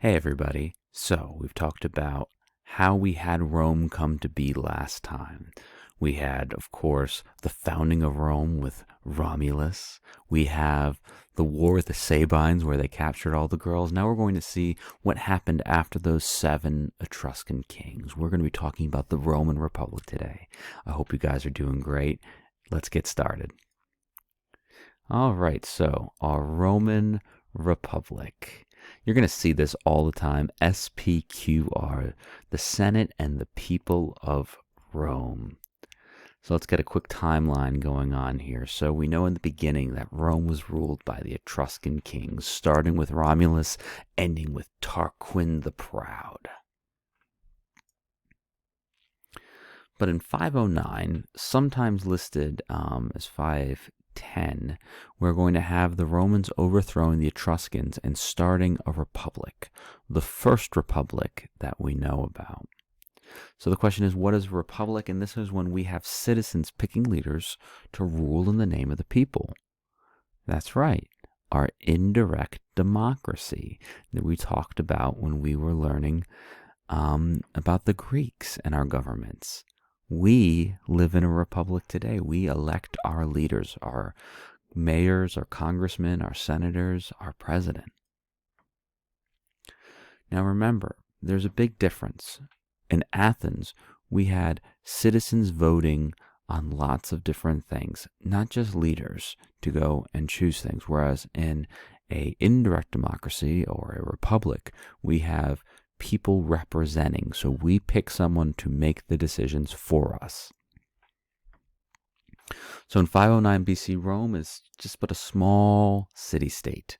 Hey everybody. So we've talked about how we had Rome come to be last time. We had, of course, the founding of Rome with Romulus. We have the war with the Sabines where they captured all the girls. Now we're going to see what happened after those 7 Etruscan kings. We're going to be talking about the Roman Republic today. I hope you guys are doing great. Let's get started. All right, so our Roman Republic. You're going to see this all the time. SPQR, the Senate and the people of Rome. So let's get a quick timeline going on here. So we know in the beginning that Rome was ruled by the Etruscan kings, starting with Romulus, ending with Tarquin the Proud. But in 509, sometimes listed as 510, we're going to have the Romans overthrowing the Etruscans and starting a republic, the first republic that we know about. So the question is, what is a republic? And this is when we have citizens picking leaders to rule in the name of the people. That's right, our indirect democracy that we talked about when we were learning about the Greeks and our governments. We live in a republic today. We elect our leaders, our mayors, our congressmen, our senators, our president. Now remember, there's a big difference. In Athens, we had citizens voting on lots of different things, not just leaders to go and choose things. Whereas in an indirect democracy or a republic, we have people representing. So we pick someone to make the decisions for us. So in 509 BC, Rome is just but a small city-state.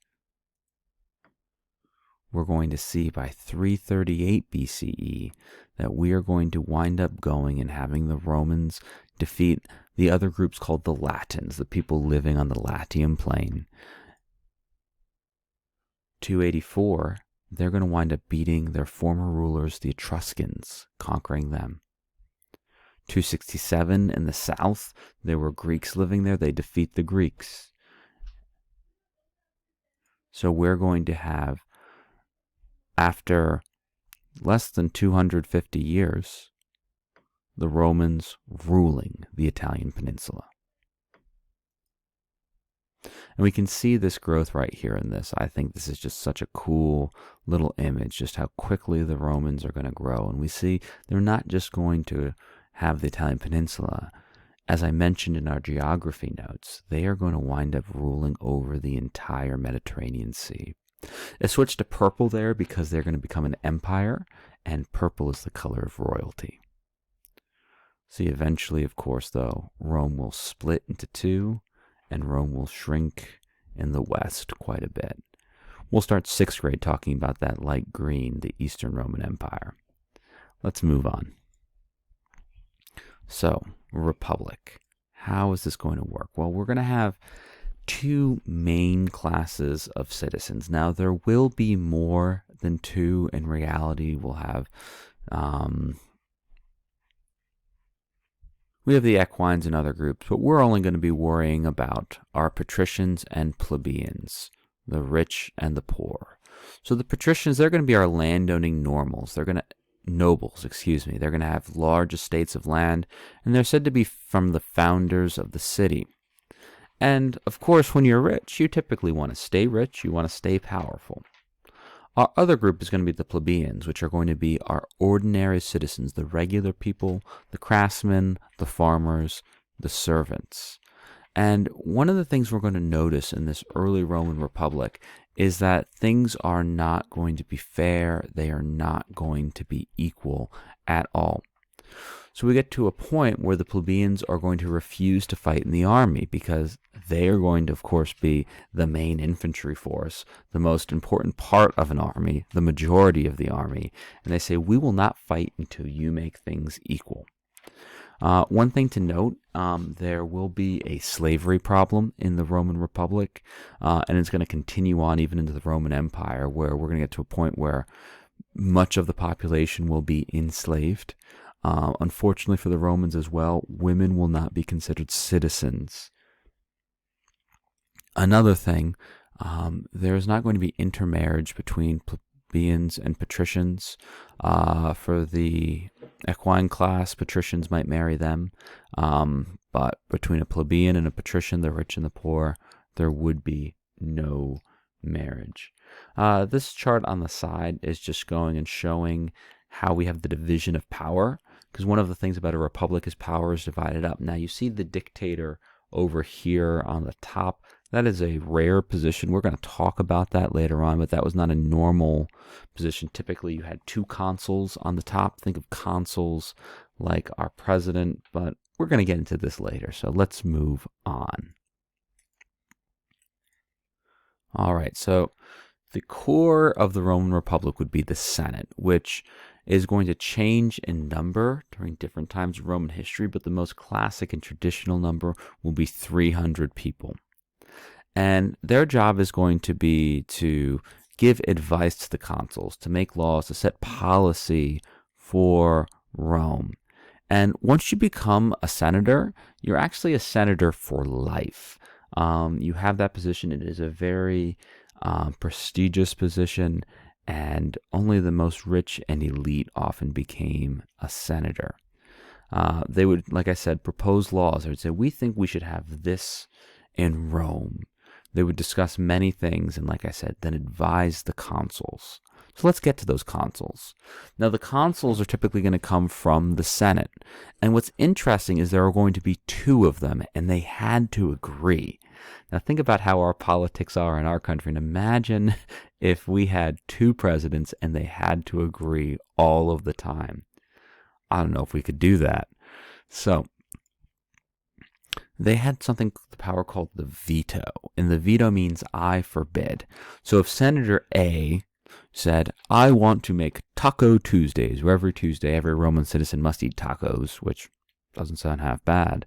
We're going to see by 338 BCE that we are going to wind up going and having the Romans defeat the other groups called the Latins, the people living on the Latium plain. 284, they're going to wind up beating their former rulers, the Etruscans, conquering them. 267, in the south, there were Greeks living there. They defeat the Greeks. So we're going to have, after less than 250 years, the Romans ruling the Italian peninsula. And we can see this growth right here in this. I think this is just such a cool little image, just how quickly the Romans are going to grow. And we see they're not just going to have the Italian peninsula. As I mentioned in our geography notes, they are going to wind up ruling over the entire Mediterranean Sea. It switched to purple there because they're going to become an empire, and purple is the color of royalty. See, eventually, of course, though, Rome will split into two, and Rome will shrink in the west quite a bit. We'll start 6th grade talking about that light green, the Eastern Roman Empire. Let's move on. So, republic. How is this going to work? Well, we're going to have 2 main classes of citizens. Now, there will be more than 2. In reality, we'll have we have the equines and other groups, but we're only going to be worrying about our patricians and plebeians, the rich and the poor. So the patricians, they're going to be our landowning nobles. They're going to have large estates of land, and they're said to be from the founders of the city. And, of course, when you're rich, you typically want to stay rich, you want to stay powerful. Our other group is going to be the plebeians, which are going to be our ordinary citizens, the regular people, the craftsmen, the farmers, the servants. And one of the things we're going to notice in this early Roman Republic is that things are not going to be fair. They are not going to be equal at all. So we get to a point where the plebeians are going to refuse to fight in the army because they are going to, of course, be the main infantry force, the most important part of an army, the majority of the army. And they say, we will not fight until you make things equal. One thing to note, there will be a slavery problem in the Roman Republic, and it's going to continue on even into the Roman Empire, where we're going to get to a point where much of the population will be enslaved. Unfortunately for the Romans as well, women will not be considered citizens. Another thing, there is not going to be intermarriage between plebeians and patricians. For the equine class, patricians might marry them, but between a plebeian and a patrician, the rich and the poor, there would be no marriage. This chart on the side is just going and showing how we have the division of power, because one of the things about a republic is power is divided up. Now you see the dictator over here on the top. That is a rare position. We're going to talk about that later on, but that was not a normal position. Typically, you had two consuls on the top. Think of consuls like our president, but we're going to get into this later, so let's move on. All right, so the core of the Roman Republic would be the Senate, which is going to change in number during different times of Roman history, but the most classic and traditional number will be 300 people. And their job is going to be to give advice to the consuls, to make laws, to set policy for Rome. And once you become a senator, you're actually a senator for life. You have that position. It is a very prestigious position, and only the most rich and elite often became a senator. They would, like I said, propose laws. They would say, we think we should have this in Rome. They would discuss many things and, like I said, then advise the consuls. So let's get to those consuls. Now, the consuls are typically going to come from the Senate. And what's interesting is there are going to be two of them, and they had to agree. Now, think about how our politics are in our country, and imagine if we had two presidents and they had to agree all of the time. I don't know if we could do that. So they had something, the power called the veto, and the veto means I forbid. So if Senator A said, I want to make Taco Tuesdays, where every Tuesday every Roman citizen must eat tacos, which doesn't sound half bad,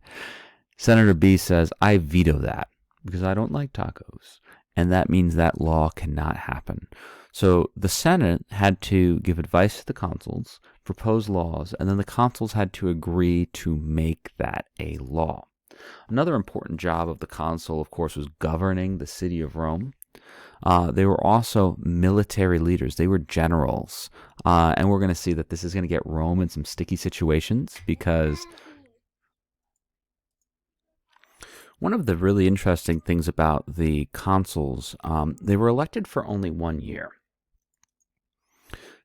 Senator B says, I veto that because I don't like tacos, and that means that law cannot happen. So the Senate had to give advice to the consuls, propose laws, and then the consuls had to agree to make that a law. Another important job of the consul, of course, was governing the city of Rome. They were also military leaders. They were generals. And we're going to see that this is going to get Rome in some sticky situations, because one of the really interesting things about the consuls, they were elected for only 1 year.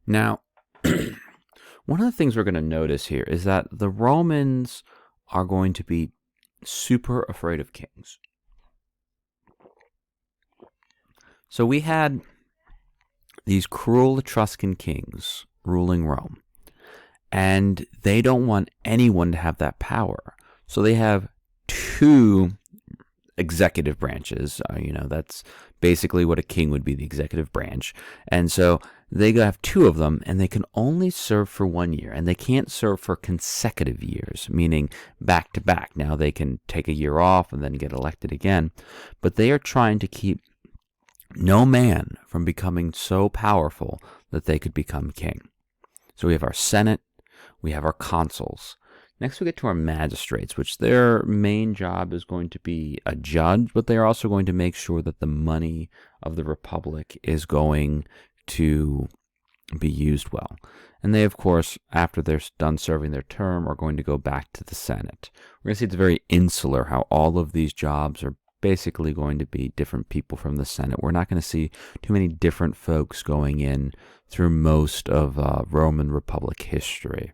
Now, one of the things we're going to notice here is that the Romans are going to be super afraid of kings. So we had these cruel Etruscan kings ruling Rome, and they don't want anyone to have that power. So they have two executive branches. That's basically what a king would be, the executive branch. And so they have two of them, and they can only serve for 1 year, and they can't serve for consecutive years, meaning back to back. Now they can take a year off and then get elected again, but they are trying to keep no man from becoming so powerful that they could become king. So we have our Senate, we have our consuls. Next we get to our magistrates, which their main job is going to be a judge, but they are also going to make sure that the money of the republic is going to be used well. And they, of course, after they're done serving their term, are going to go back to the Senate. We're going to see it's very insular, how all of these jobs are basically going to be different people from the Senate. We're not going to see too many different folks going in through most of Roman Republic history.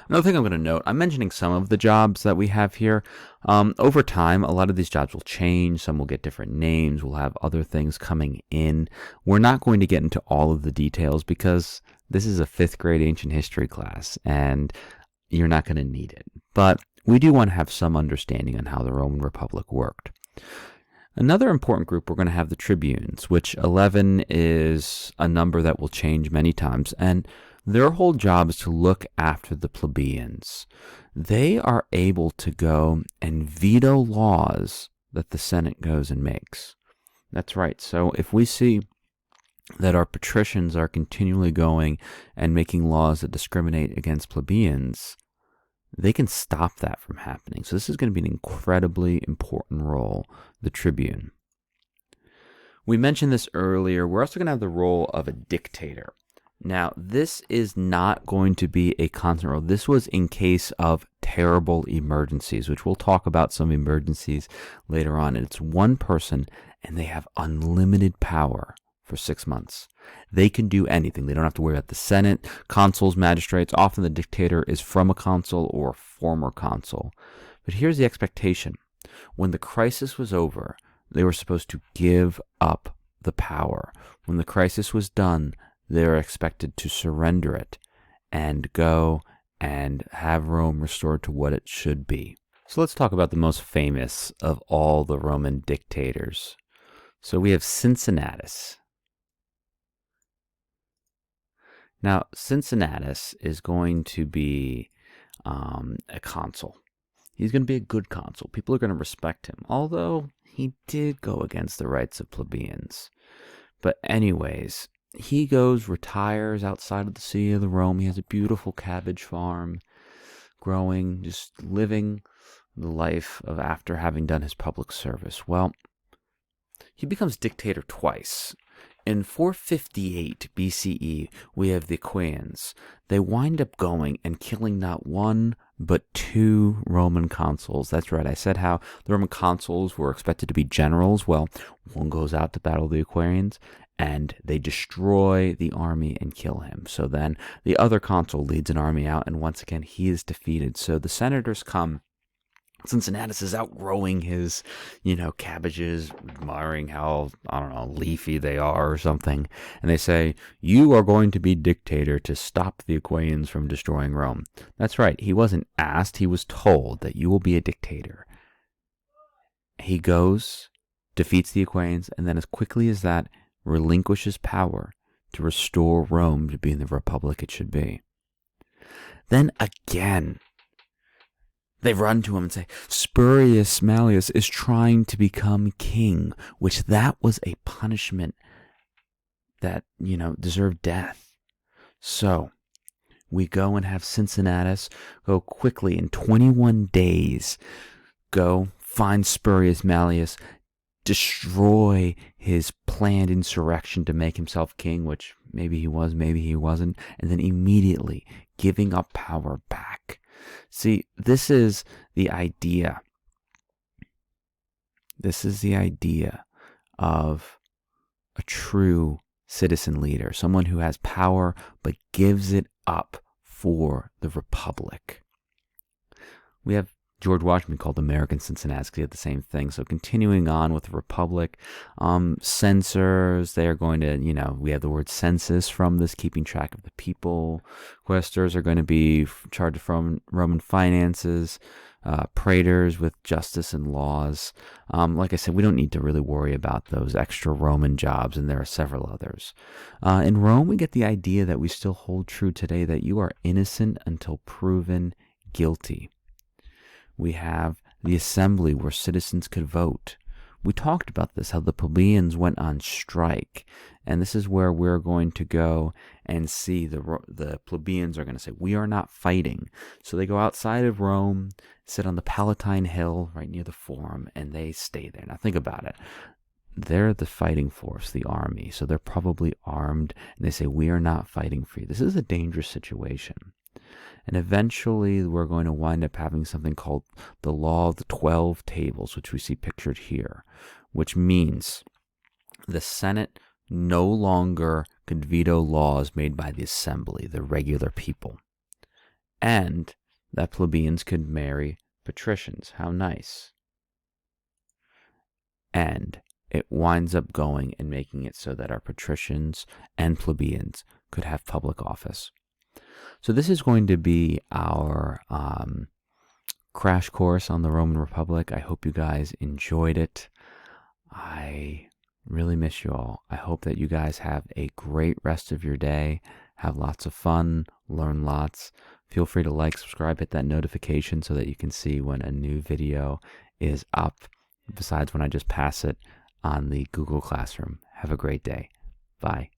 Another thing I'm going to note, I'm mentioning some of the jobs that we have here. Over time, a lot of these jobs will change. Some will get different names. We'll have other things coming in. We're not going to get into all of the details because this is a 5th grade ancient history class, and you're not going to need it. But we do want to have some understanding on how the Roman Republic worked. Another important group, we're going to have the tribunes, which 11 is a number that will change many times, and their whole job is to look after the plebeians. They are able to go and veto laws that the Senate goes and makes. That's right. So if we see that our patricians are continually going and making laws that discriminate against plebeians, they can stop that from happening. So this is going to be an incredibly important role, the tribune. We mentioned this earlier. We're also going to have the role of a dictator. Now, this is not going to be a constant role. This was in case of terrible emergencies, which we'll talk about some emergencies later on. And it's one person, and they have unlimited power for 6 months. They can do anything. They don't have to worry about the Senate, consuls, magistrates. Often the dictator is from a consul or a former consul. But here's the expectation. When the crisis was over, they were supposed to give up the power. When the crisis was done, they were expected to surrender it and go and have Rome restored to what it should be. So let's talk about the most famous of all the Roman dictators. So we have Cincinnatus. Now, Cincinnatus is going to be a consul. He's going to be a good consul. People are going to respect him, although he did go against the rights of plebeians. But anyways, he goes, retires outside of the city of Rome. He has a beautiful cabbage farm, growing, just living the life of after having done his public service. Well, he becomes dictator twice. In 458 BCE, we have the Achaeans. They wind up going and killing not one, but 2 Roman consuls. That's right, I said how the Roman consuls were expected to be generals. Well, one goes out to battle the Achaeans, and they destroy the army and kill him. So then the other consul leads an army out, and once again, he is defeated. So the senators come. Cincinnatus is outgrowing his, cabbages, admiring how, leafy they are or something. And they say, you are going to be dictator to stop the Achaeans from destroying Rome. That's right. He wasn't asked. He was told that you will be a dictator. He goes, defeats the Achaeans, and then as quickly as that, relinquishes power to restore Rome to being the republic it should be. Then again, they run to him and say, Spurius Malleus is trying to become king, which that was a punishment that, deserved death. So we go and have Cincinnatus go quickly in 21 days, go find Spurius Malleus, destroy his planned insurrection to make himself king, which maybe he was, maybe he wasn't, and then immediately giving up power back. See, this is the idea. This is the idea of a true citizen leader, someone who has power but gives it up for the republic. We have George Washington called American Cincinnatus because he had the same thing. So continuing on with the republic, censors, they are going to, we have the word census from this, keeping track of the people. Quaestors are going to be charged from Roman finances. Praetors with justice and laws. Like I said, we don't need to really worry about those extra Roman jobs, and there are several others. In Rome, we get the idea that we still hold true today, that you are innocent until proven guilty. We have the assembly where citizens could vote. We talked about this, how the plebeians went on strike. And this is where we're going to go and see the plebeians are going to say, we are not fighting. So they go outside of Rome, sit on the Palatine Hill right near the Forum, and they stay there. Now think about it. They're the fighting force, the army. So they're probably armed, and they say, we are not fighting for you. This is a dangerous situation. And eventually we're going to wind up having something called the Law of the 12 Tables, which we see pictured here, which means the Senate no longer could veto laws made by the assembly, the regular people, and that plebeians could marry patricians. How nice. And it winds up going and making it so that our patricians and plebeians could have public office. So this is going to be our crash course on the Roman Republic. I hope you guys enjoyed it. I really miss you all. I hope that you guys have a great rest of your day. Have lots of fun, learn lots. Feel free to like, subscribe, hit that notification so that you can see when a new video is up, besides when I just pass it on the Google Classroom. Have a great day. Bye.